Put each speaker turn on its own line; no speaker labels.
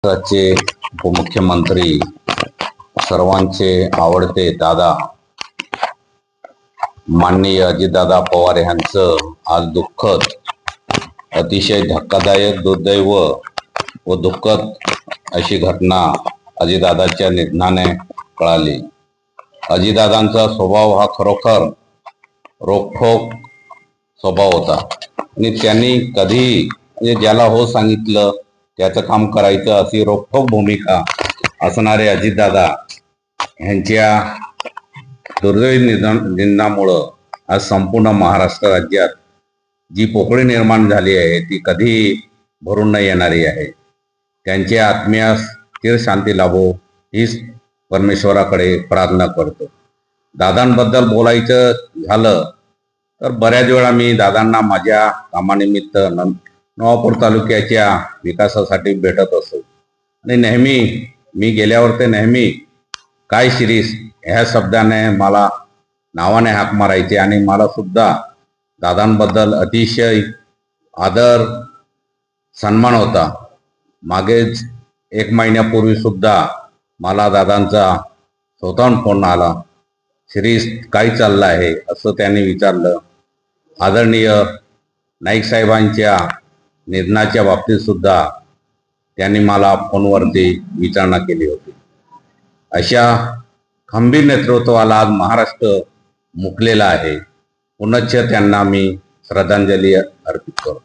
महाराष्ट्राचे उपमुख्यमंत्री, सर्वांचे आवडते दादा माननीय अजितदादा पवार यांचं आज दुःखद, अतिशय धक्कादायक, दुर्दैव व दुःखद अशी घटना अजितदादाच्या निधनाने कळाली. अजितदादांचा स्वभाव हा खरोखर रोखठोक स्वभाव होता आणि त्यांनी कधी ज्याला हो सांगितलं त्याचं काम करायचं अशी रोखठोक भूमिका असणारे अजितदादा यांच्या दुर्दैवी निधनामुळं आज संपूर्ण महाराष्ट्र राज्यात जी पोकळी निर्माण झाली आहे ती कधी भरून न येणारी आहे. त्यांच्या आत्म्यास चिर शांती लाभो हीच परमेश्वराकडे प्रार्थना करतो. दादांबद्दल बोलायचं झालं तर बऱ्याच वेळा मी दादांना माझ्या कामानिमित्त नवापूर तालुक्याच्या विकासासाठी भेटत असतो आणि नेहमी मी गेल्यावर ते नेहमी काय शिरीष ह्या शब्दाने मला नावाने हाक मारायचे आणि मला सुद्धा दादांबद्दल अतिशय आदर सन्मान होता. मागेच 1 महिन्यापूर्वी सुद्धा मला दादांचा स्वतःहून फोन आला, शिरीष काय चाललं आहे असं त्यांनी विचारलं. आदरणीय नाईक साहेबांच्या निधनाच्या बाबतीत सुद्धा त्यांनी मला फोनवरती विचारणा केली होती. अशा खंबीर नेतृत्वाला आज महाराष्ट्र मुकलेला आहे. पुनश्च त्यांना मी श्रद्धांजली अर्पित करतो.